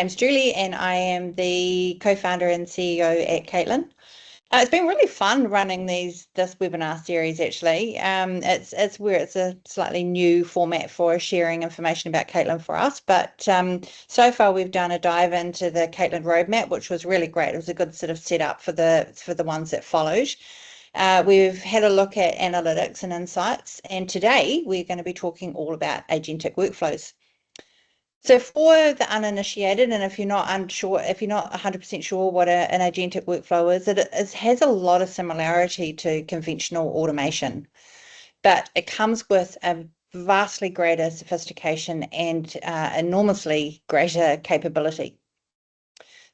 name's Julie, and I am the co-founder and CEO at Caitlyn. It's been really fun running this webinar series. Actually, it's a slightly new format for sharing information about Caitlyn for us. But so far we've done a dive into the Caitlyn roadmap, which was really great. It was a good sort of setup for the ones that followed. We've had a look at analytics and insights, and today we're going to be talking all about agentic workflows. So for the uninitiated, and if you're not 100% sure what an agentic workflow is, it has a lot of similarity to conventional automation, but it comes with a vastly greater sophistication and enormously greater capability.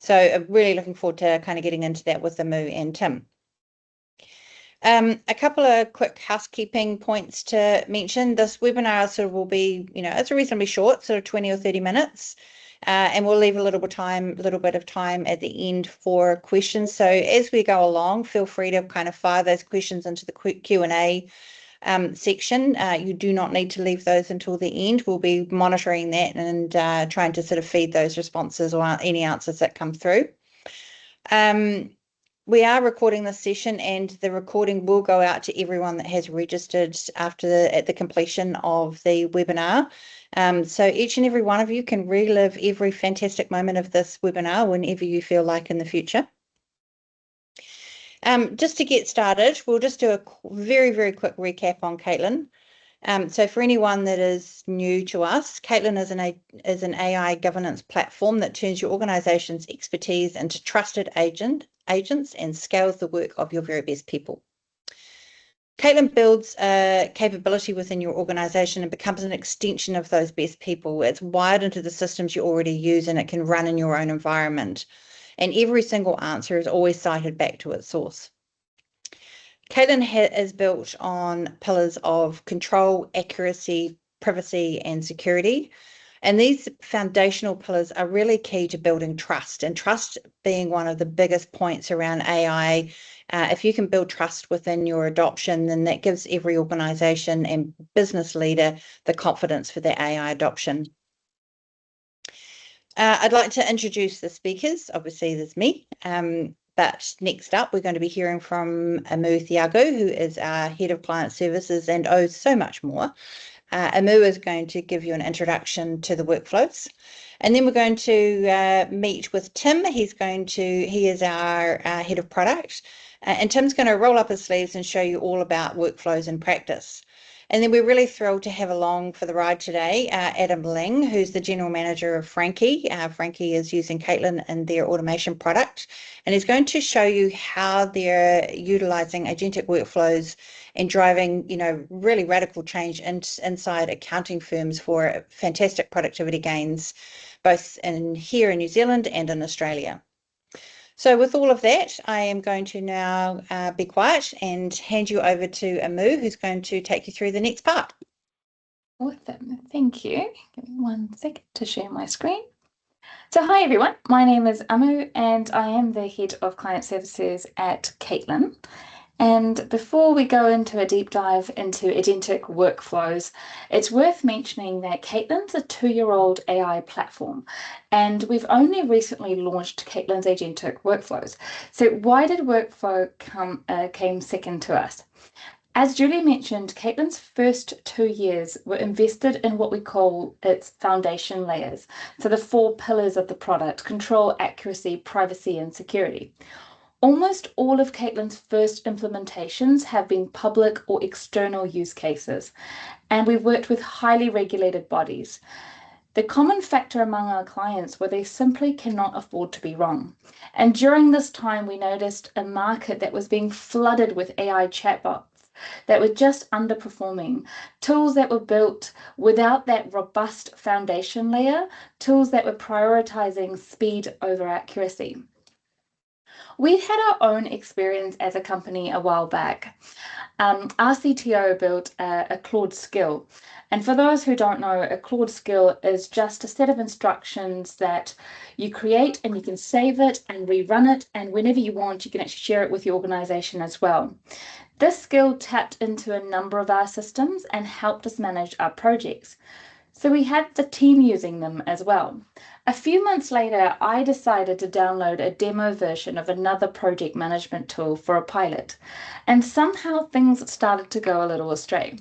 So I'm really looking forward to kind of getting into that with Amu and Tim. A couple of quick housekeeping points to mention. This webinar sort of will be, it's reasonably short, sort of 20 or 30 minutes, and we'll leave a little bit of time at the end for questions. So as we go along, feel free to kind of fire those questions into the Q&A section. You do not need to leave those until the end. We'll be monitoring that and trying to sort of feed those responses or any answers that come through. We are recording this session, and the recording will go out to everyone that has registered at the completion of the webinar. So each and every one of you can relive every fantastic moment of this webinar whenever you feel like in the future. Just to get started, we'll just do a very, very quick recap on Caitlyn. So for anyone that is new to us, Caitlyn is an AI governance platform that turns your organization's expertise into trusted agents and scales the work of your very best people. Caitlyn builds a capability within your organization and becomes an extension of those best people. It's wired into the systems you already use, and it can run in your own environment. And every single answer is always cited back to its source. Caitlyn is built on pillars of control, accuracy, privacy, and security. And these foundational pillars are really key to building trust, and trust being one of the biggest points around AI. If you can build trust within your adoption, then that gives every organization and business leader the confidence for their AI adoption. I'd like to introduce the speakers. Obviously, there's me. But next up, we're going to be hearing from Amu Thiago, who is our Head of Client Services and so much more. Amu is going to give you an introduction to the workflows. And then we're going to meet with Tim. He is our Head of Product. And Tim's going to roll up his sleeves and show you all about workflows in practice. And then we're really thrilled to have along for the ride today Adam Ling, who's the General Manager of Frankie. Frankie is using Caitlyn in their automation product, and he's going to show you how they're utilizing agentic workflows and driving, really radical change inside accounting firms for fantastic productivity gains, both here in New Zealand and in Australia. So with all of that, I am going to now be quiet and hand you over to Amu, who's going to take you through the next part. Awesome, thank you. Give me 1 second to share my screen. So hi everyone, my name is Amu and I am the Head of Client Services at Caitlyn. And before we go into a deep dive into agentic workflows, it's worth mentioning that Caitlyn's a 2-year-old AI platform, and we've only recently launched Caitlyn's agentic workflows. So why did workflow came second to us? As Julie mentioned, Caitlyn's first 2 years were invested in what we call its foundation layers. So the 4 pillars of the product: control, accuracy, privacy, and security. Almost all of Caitlyn's first implementations have been public or external use cases, and we've worked with highly regulated bodies. The common factor among our clients were they simply cannot afford to be wrong. And during this time, we noticed a market that was being flooded with AI chatbots that were just underperforming, tools that were built without that robust foundation layer, tools that were prioritizing speed over accuracy. We had our own experience as a company a while back. Our CTO built a Claude skill. And for those who don't know, a Claude skill is just a set of instructions that you create and you can save it and rerun it. And whenever you want, you can actually share it with your organization as well. This skill tapped into a number of our systems and helped us manage our projects. So we had the team using them as well. A few months later, I decided to download a demo version of another project management tool for a pilot, and somehow things started to go a little astray.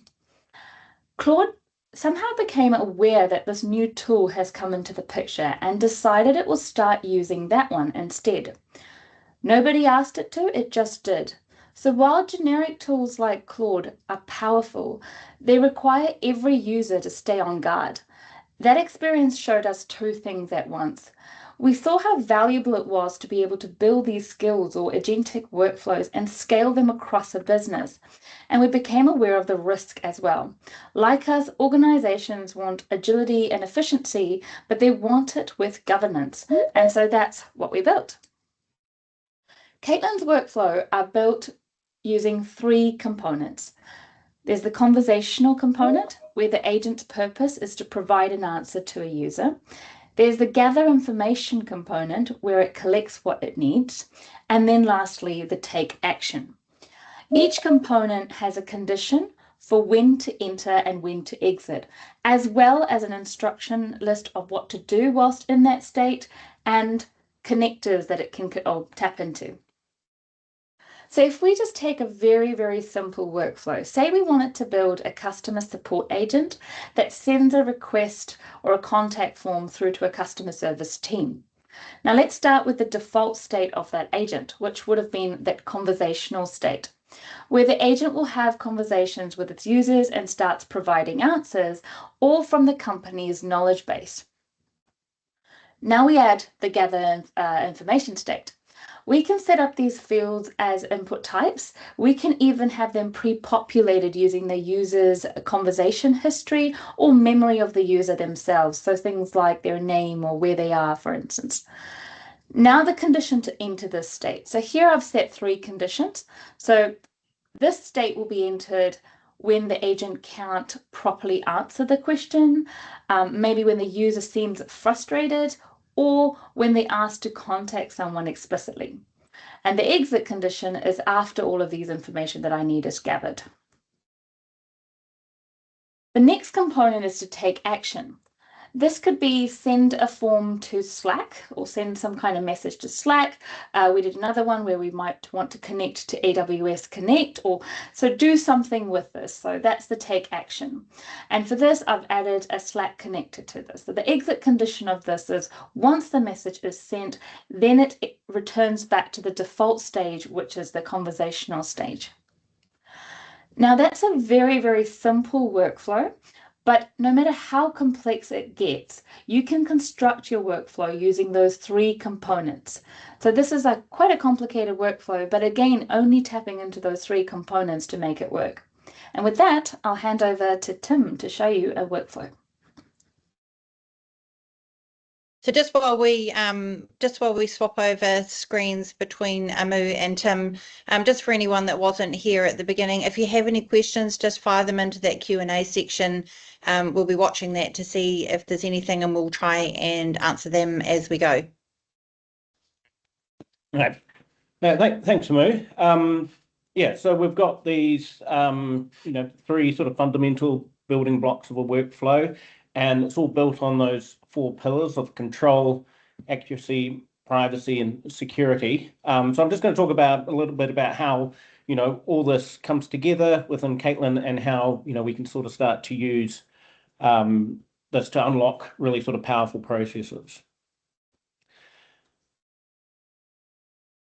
Claude somehow became aware that this new tool has come into the picture and decided it will start using that one instead. Nobody asked it to, it just did. So while generic tools like Claude are powerful, they require every user to stay on guard. That experience showed us two things at once. We saw how valuable it was to be able to build these skills or agentic workflows and scale them across a business. And we became aware of the risk as well. Like us, organizations want agility and efficiency, but they want it with governance. And so that's what we built. Caitlyn's workflow are built using three components. There's the conversational component, where the agent's purpose is to provide an answer to a user. There's the gather information component, where it collects what it needs. And then lastly, the take action. Each component has a condition for when to enter and when to exit, as well as an instruction list of what to do whilst in that state and connectors that it can tap into. So if we just take a very, very simple workflow, say we wanted to build a customer support agent that sends a request or a contact form through to a customer service team. Now let's start with the default state of that agent, which would have been that conversational state, where the agent will have conversations with its users and starts providing answers, all from the company's knowledge base. Now we add the gather information state. We can set up these fields as input types. We can even have them pre-populated using the user's conversation history or memory of the user themselves. So things like their name or where they are, for instance. Now the condition to enter this state. So here I've set three conditions. So this state will be entered when the agent can't properly answer the question, maybe when the user seems frustrated, or when they ask to contact someone explicitly. And the exit condition is after all of these information that I need is gathered. The next component is to take action. This could be send a form to Slack or send some kind of message to Slack. We did another one where we might want to connect to AWS Connect, or so do something with this. So that's the take action. And for this, I've added a Slack connector to this. So the exit condition of this is once the message is sent, then it returns back to the default stage, which is the conversational stage. Now that's a very, very simple workflow. But no matter how complex it gets, you can construct your workflow using those three components. So this is quite a complicated workflow, but again, only tapping into those three components to make it work. And with that, I'll hand over to Tim to show you a workflow. So just while we swap over screens between Amu and Tim, just for anyone that wasn't here at the beginning, if you have any questions, just fire them into that Q&A section. We'll be watching that to see if there's anything, and we'll try and answer them as we go. Right. Thanks, Amu. Yeah, so we've got these, three sort of fundamental building blocks of a workflow, and it's all built on those four pillars of control, accuracy, privacy, and security. So I'm just going to talk about a little bit about how, all this comes together within Caitlyn and how, we can sort of start to use this to unlock really sort of powerful processes.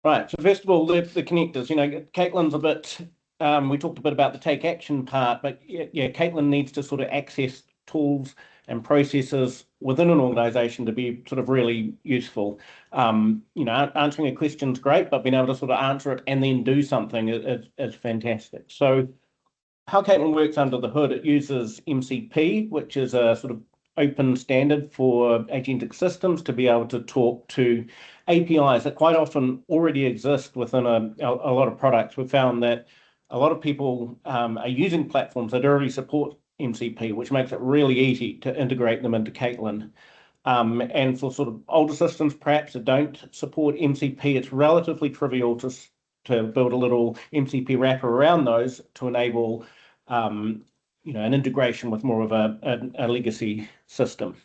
Right, so first of all, the connectors. Caitlyn's a bit, we talked a bit about the take action part, but yeah, Caitlyn needs to sort of access tools and processes within an organization to be sort of really useful. Answering a question is great, but being able to sort of answer it and then do something is fantastic. So how Caitlyn works under the hood, it uses MCP, which is a sort of open standard for agentic systems to be able to talk to APIs that quite often already exist within a lot of products. We've found that a lot of people are using platforms that already support MCP, which makes it really easy to integrate them into Caitlyn. And for sort of older systems, perhaps that don't support MCP, it's relatively trivial to build a little MCP wrapper around those to enable an integration with more of a legacy system.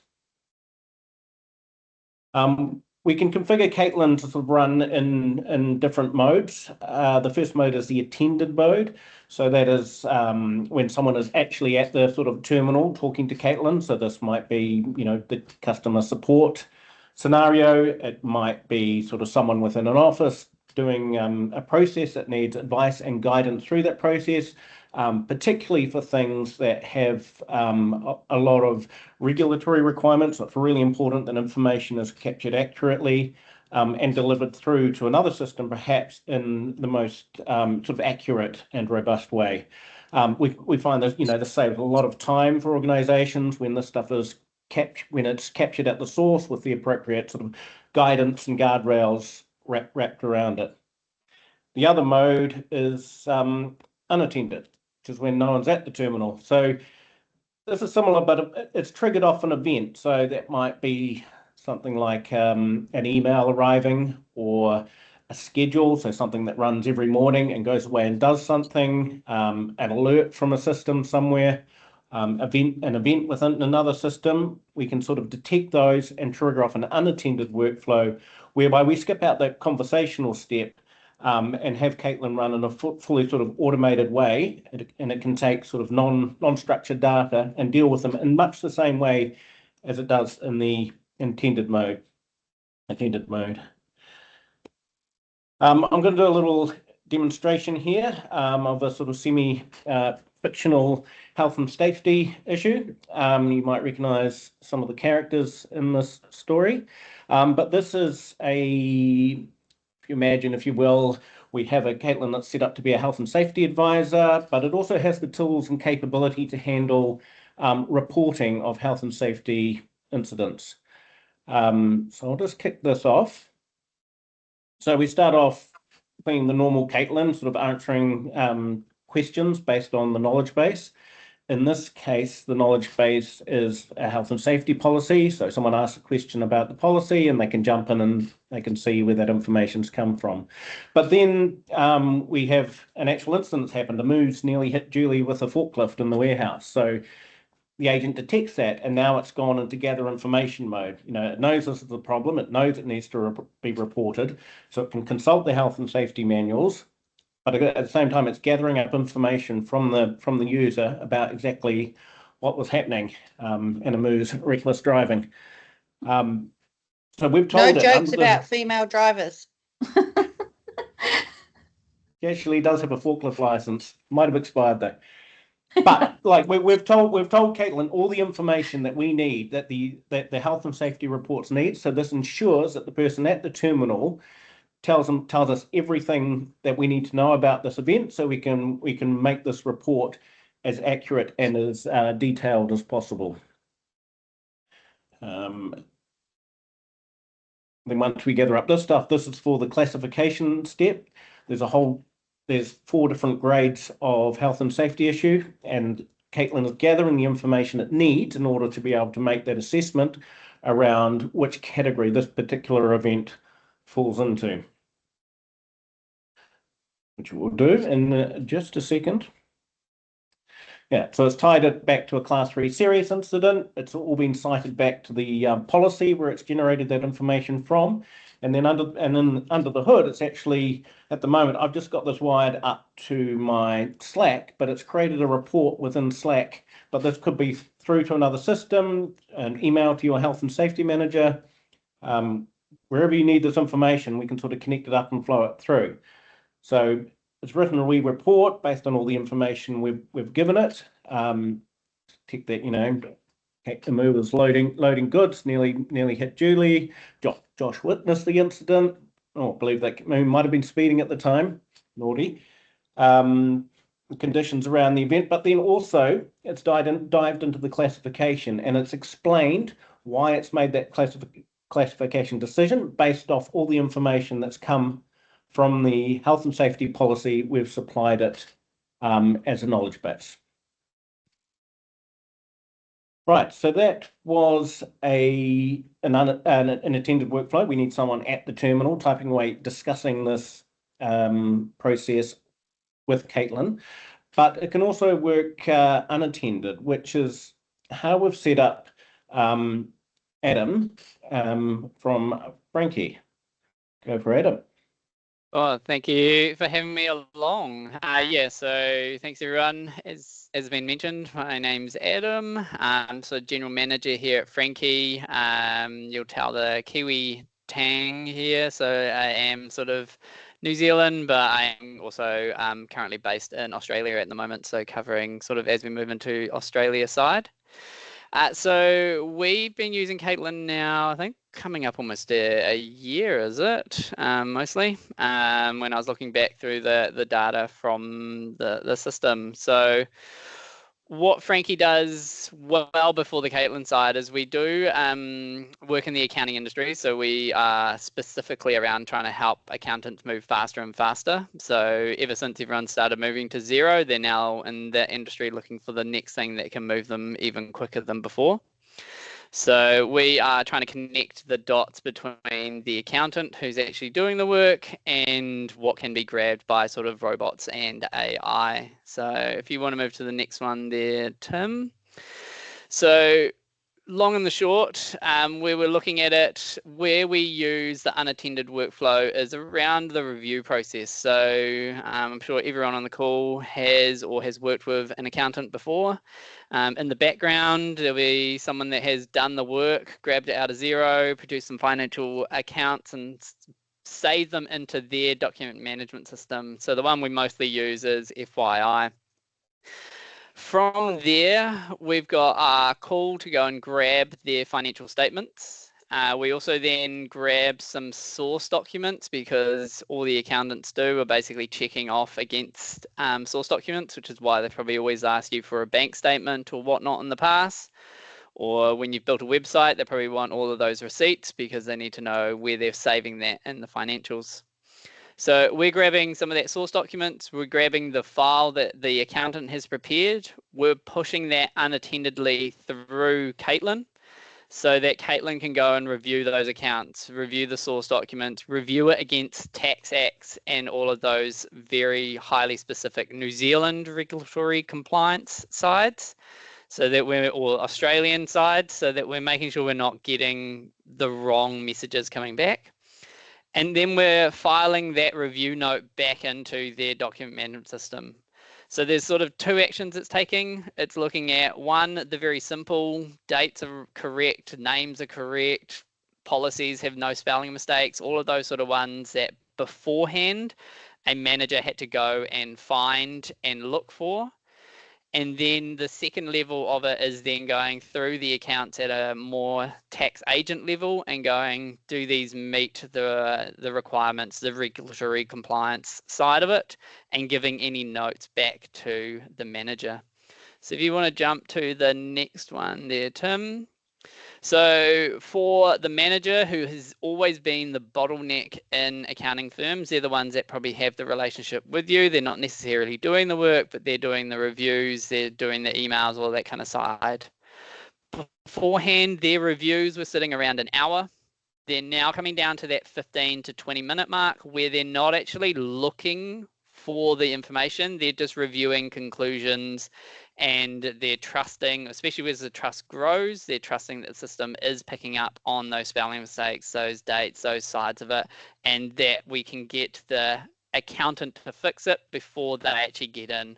We can configure Caitlyn to sort of run in different modes. The first mode is the attended mode. So that is when someone is actually at the sort of terminal talking to Caitlyn. So this might be, the customer support scenario. It might be sort of someone within an office doing a process that needs advice and guidance through that process. Particularly for things that have a lot of regulatory requirements. It's really important that information is captured accurately and delivered through to another system, perhaps in the most sort of accurate and robust way. We find that, this saves a lot of time for organizations when this stuff is when it's captured at the source with the appropriate sort of guidance and guardrails wrapped around it. The other mode is unattended, which is when no one's at the terminal. So this is similar, but it's triggered off an event. So that might be something like an email arriving or a schedule, so something that runs every morning and goes away and does something, an alert from a system somewhere, an event within another system. We can sort of detect those and trigger off an unattended workflow whereby we skip out that conversational step and have Caitlyn run in a fully sort of automated way, and it can take sort of non-structured data and deal with them in much the same way as it does in the attended mode. I'm going to do a little demonstration here of a sort of semi-fictional health and safety issue. You might recognise some of the characters in this story, but this is if you imagine, if you will, we have a Caitlyn that's set up to be a health and safety advisor, but it also has the tools and capability to handle reporting of health and safety incidents. So I'll just kick this off. So we start off being the normal Caitlyn, sort of answering questions based on the knowledge base. In this case, the knowledge base is a health and safety policy. So someone asks a question about the policy and they can jump in and they can see where that information's come from. But then we have an actual incident that's happened. A moose nearly hit Julie with a forklift in the warehouse. So the agent detects that, and now it's gone into gather information mode. It knows this is the problem. It knows it needs to be reported. So it can consult the health and safety manuals. But at the same time, it's gathering up information from the user about exactly what was happening in a moo's reckless driving. So we've told no jokes about female drivers. She actually does have a forklift license. Might have expired though. But like we've told Caitlyn all the information that we need, that the health and safety reports need. So this ensures that the person at the terminal tells us everything that we need to know about this event, so we can make this report as accurate and as detailed as possible. Then once we gather up this stuff, this is for the classification step. There's 4 different grades of health and safety issue, and Caitlyn is gathering the information it needs in order to be able to make that assessment around which category this particular event falls into, which we'll do in just a second. Yeah, so it's tied it back to a class 3 serious incident. It's all been cited back to the policy where it's generated that information from. And then under the hood, it's actually, at the moment, I've just got this wired up to my Slack, but it's created a report within Slack. But this could be through to another system, an email to your health and safety manager. Wherever you need this information, we can sort of connect it up and flow it through. So it's written a wee report based on all the information we've given it. Tick that, the move was loading goods, nearly hit Julie. Josh witnessed the incident. I believe that moon might have been speeding at the time. Naughty. The conditions around the event, but then also it's dived into the classification, and it's explained why it's made that classification decision based off all the information that's come from the health and safety policy. We've supplied it as a knowledge base. Right, so that was an attended workflow. We need someone at the terminal typing away, discussing this process with Caitlyn. but it can also work unattended, which is how we've set up Adam from Frankie. Go for Adam. Oh, thank you for having me along. Yeah, so thanks everyone. As has been mentioned, my name's Adam. I'm sort of general manager here at Frankie. You'll tell the Kiwi tang here. So I am sort of New Zealand, but I am also currently based in Australia at the moment. So covering sort of as we move into Australia side. So we've been using Caitlyn now, I think coming up almost a year, is it? Mostly, when I was looking back through the data from the system. So what Frankie does well before the Caitlyn side is we do work in the accounting industry. So we are specifically around trying to help accountants move faster and faster. So ever since everyone started moving to Xero, they're now in that industry looking for the next thing that can move them even quicker than before. So we are trying to connect the dots between the accountant who's actually doing the work and what can be grabbed by sort of robots and AI. So if you want to move to the next one there, Tim. So long and the short, where we're looking at it, where we use the unattended workflow is around the review process. So I'm sure everyone on the call has or has worked with an accountant before. In the background, there'll be someone that has done the work, grabbed it out of Xero, produced some financial accounts and saved them into their document management system. So the one we mostly use is FYI. From there, we've got a call to go and grab their financial statements. We also then grab some source documents because all the accountants do are basically checking off against source documents, which is why they probably always ask you for a bank statement or whatnot in the past. Or when you've built a website, they probably want all of those receipts because they need to know where they're saving that in the financials. So we're grabbing some of that source documents, we're grabbing the file that the accountant has prepared, we're pushing that unattendedly through Caitlyn so that Caitlyn can go and review those accounts, review the source documents, review it against tax acts and all of those very highly specific New Zealand regulatory compliance sides, so that we're all Australian sides, so that we're making sure we're not getting the wrong messages coming back. And then we're filing that review note back into their document management system. So there's sort of two actions it's taking. It's looking at one, the very simple, dates are correct, names are correct, policies have no spelling mistakes, all of those sort of ones that beforehand a manager had to go and find and look for. And then the second level of it is then going through the accounts at a more tax agent level and going, do these meet the requirements, the regulatory compliance side of it, and giving any notes back to the manager. So if you want to jump to the next one there, Tim. So for the manager, who has always been the bottleneck in accounting firms, they're the ones that probably have the relationship with you. They're not necessarily doing the work, but they're doing the reviews, they're doing the emails, all that kind of side. Beforehand, their reviews were sitting around an hour. They're now coming down to that 15 to 20 minute mark where they're not actually looking for the information, they're just reviewing conclusions and they're trusting, especially as the trust grows, they're trusting that the system is picking up on those spelling mistakes, those dates, those sides of it, and that we can get the accountant to fix it before they actually get in.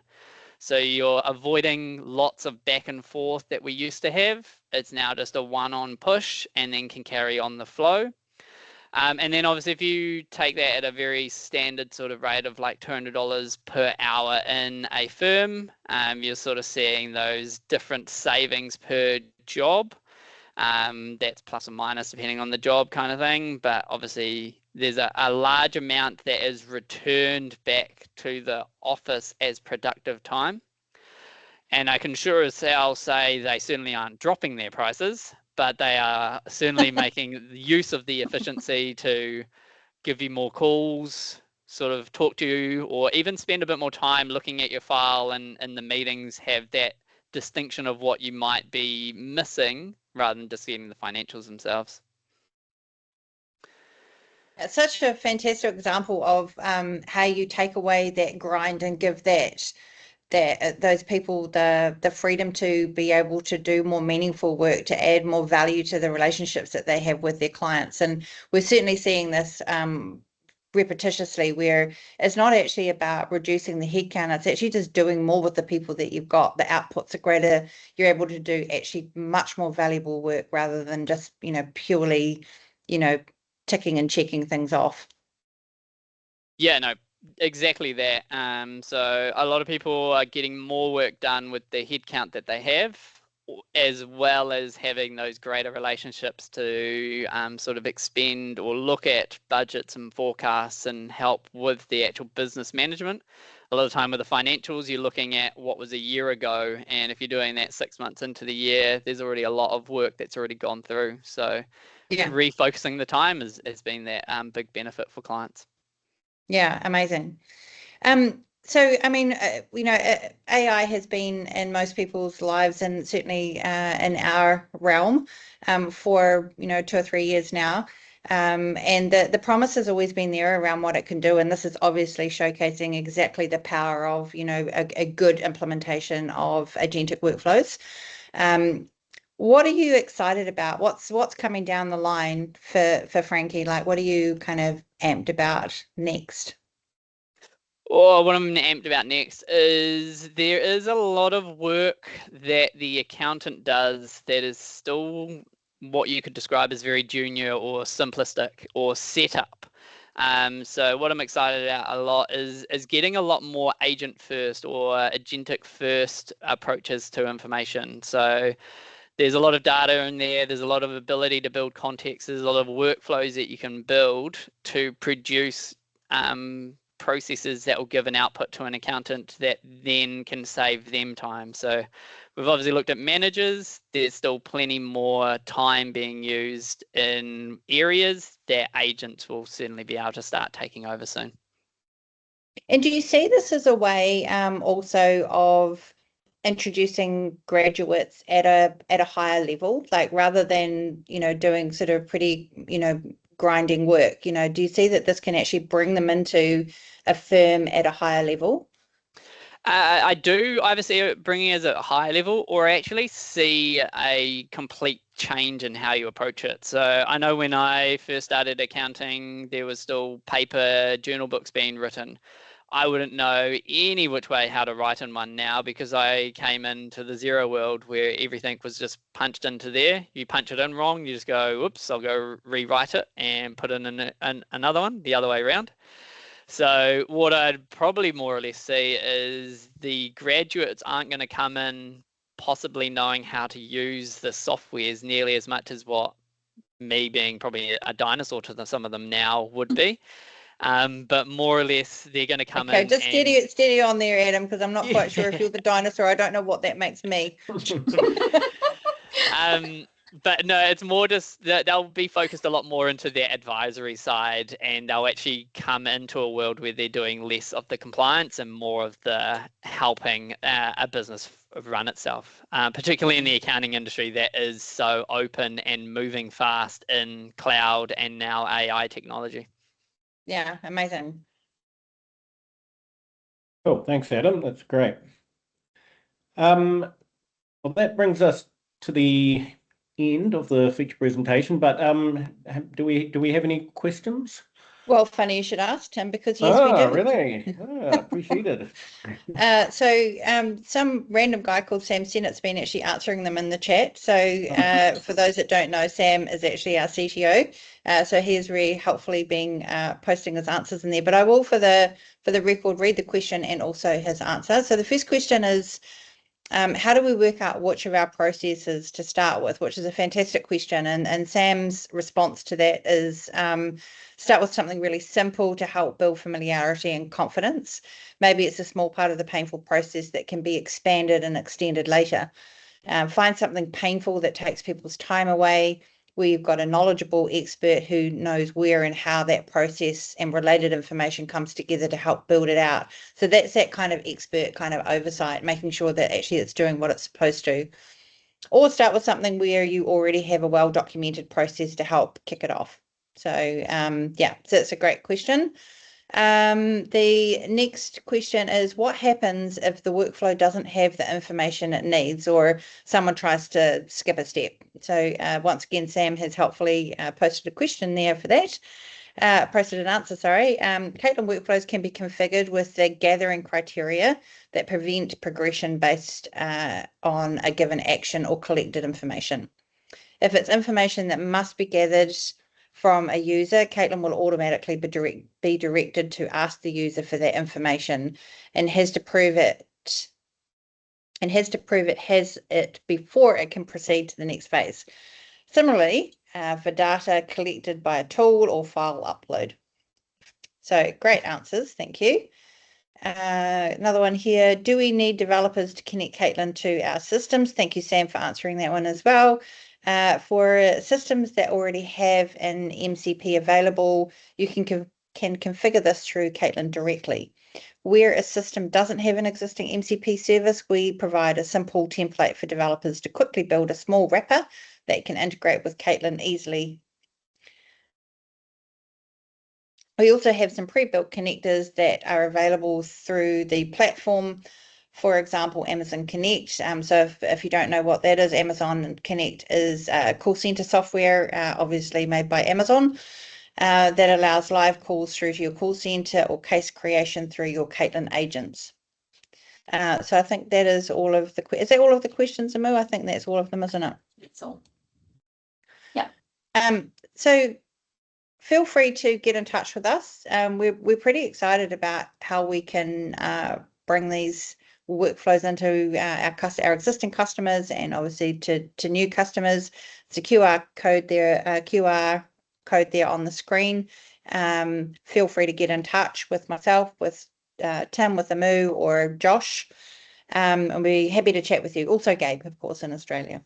So you're avoiding lots of back and forth that we used to have. It's now just a one-on push and then can carry on the flow. And then obviously if you take that at a very standard sort of rate of like $200 per hour in a firm, you're sort of seeing those different savings per job. That's plus or minus depending on the job kind of thing. But obviously there's a large amount that is returned back to the office as productive time. And I can sure as hell say they certainly aren't dropping their prices, but they are certainly making use of the efficiency to give you more calls, sort of talk to you, or even spend a bit more time looking at your file and in the meetings have that distinction of what you might be missing rather than just getting the financials themselves. It's such a fantastic example of how you take away that grind and give that those people the freedom to be able to do more meaningful work, to add more value to the relationships that they have with their clients. And we're certainly seeing this repetitiously, where it's not actually about reducing the headcount, it's actually just doing more with the people that you've got. The outputs are greater, you're able to do actually much more valuable work rather than just, purely, ticking and checking things off. Yeah, no, exactly that. So a lot of people are getting more work done with the headcount that they have, as well as having those greater relationships to sort of expend or look at budgets and forecasts and help with the actual business management. A lot of time with the financials, you're looking at what was a year ago, and if you're doing that 6 months into the year, there's already a lot of work that's already gone through. So refocusing the time has been that big benefit for clients. Yeah, amazing. So, I mean, AI has been in most people's lives, and certainly in our realm for, 2 or 3 years now. And the promise has always been there around what it can do. And this is obviously showcasing exactly the power of, a good implementation of agentic workflows. What are you excited about? What's coming down the line for Frankie? Like, what are you kind of amped about next? Or what I'm amped about next is there is a lot of work that the accountant does that is still what you could describe as very junior or simplistic or setup. So what I'm excited about a lot is getting a lot more agent first or agentic first approaches to information. So there's a lot of data in there. There's a lot of ability to build context. There's a lot of workflows that you can build to produce processes that will give an output to an accountant that then can save them time. So we've obviously looked at managers. There's still plenty more time being used in areas that agents will certainly be able to start taking over soon. And do you see this as a way also of introducing graduates at a higher level, like rather than, doing sort of pretty, grinding work, do you see that this can actually bring them into a firm at a higher level? I do either see it bringing us at a high level, or actually see a complete change in how you approach it. So I know when I first started accounting, there was still paper journal books being written. I wouldn't know any which way how to write in one now, because I came into the Xero world where everything was just punched into there. You punch it in wrong, you just go, oops, I'll go rewrite it and put in another one the other way around. So what I'd probably more or less see is the graduates aren't going to come in possibly knowing how to use the softwares nearly as much as what me being probably a dinosaur to some of them now would be. But more or less they're going to come in. Just steady on there, Adam, because I'm not quite sure if you're the dinosaur. I don't know what that makes me. But no, it's more just that they'll be focused a lot more into their advisory side, and they'll actually come into a world where they're doing less of the compliance and more of the helping a business run itself, particularly in the accounting industry that is so open and moving fast in cloud and now AI technology. Yeah, amazing. Cool, thanks, Adam. That's great. Well, that brings us to the end of the feature presentation, but do we have any questions? Well, funny you should ask, Tim, because yes, we do. Really? Appreciate it. So some random guy called Sam Sennett's been actually answering them in the chat. So for those that don't know, Sam is actually our CTO. So he is very helpfully being posting his answers in there. But I will, for the record, read the question and also his answer. So the first question is, how do we work out which of our processes to start with, which is a fantastic question. And Sam's response to that is start with something really simple to help build familiarity and confidence. Maybe it's a small part of the painful process that can be expanded and extended later. Find something painful that takes people's time away, where you've got a knowledgeable expert who knows where and how that process and related information comes together to help build it out. So that's that kind of expert kind of oversight, making sure that actually it's doing what it's supposed to. Or start with something where you already have a well-documented process to help kick it off. So yeah, so it's a great question. The next question is, what happens if the workflow doesn't have the information it needs, or someone tries to skip a step? So once again, Sam has helpfully posted a question there for that. Posted an answer, sorry. Caitlyn workflows can be configured with the gathering criteria that prevent progression based on a given action or collected information. If it's information that must be gathered from a user, Caitlyn will automatically be directed to ask the user for that information and has to prove it has it before it can proceed to the next phase. Similarly, for data collected by a tool or file upload. So great answers, thank you. Another one here, do we need developers to connect Caitlyn to our systems? Thank you, Sam, for answering that one as well. For systems that already have an MCP available, you can configure this through Caitlyn directly. Where a system doesn't have an existing MCP service, we provide a simple template for developers to quickly build a small wrapper that can integrate with Caitlyn easily. We also have some pre-built connectors that are available through the platform. For example, Amazon Connect. So if you don't know what that is, Amazon Connect is call center software, obviously made by Amazon, that allows live calls through to your call center or case creation through your Caitlyn agents. So I think that is all of the, is that all of the questions, Amu? I think that's all of them, isn't it? That's all. Yeah. So feel free to get in touch with us. We're pretty excited about how we can bring these workflows into our existing customers and obviously to new customers. It's a QR code there, on the screen. Feel free to get in touch with myself, with Tim, with Amu, or Josh. And we're happy to chat with you. Also Gabe, of course, in Australia.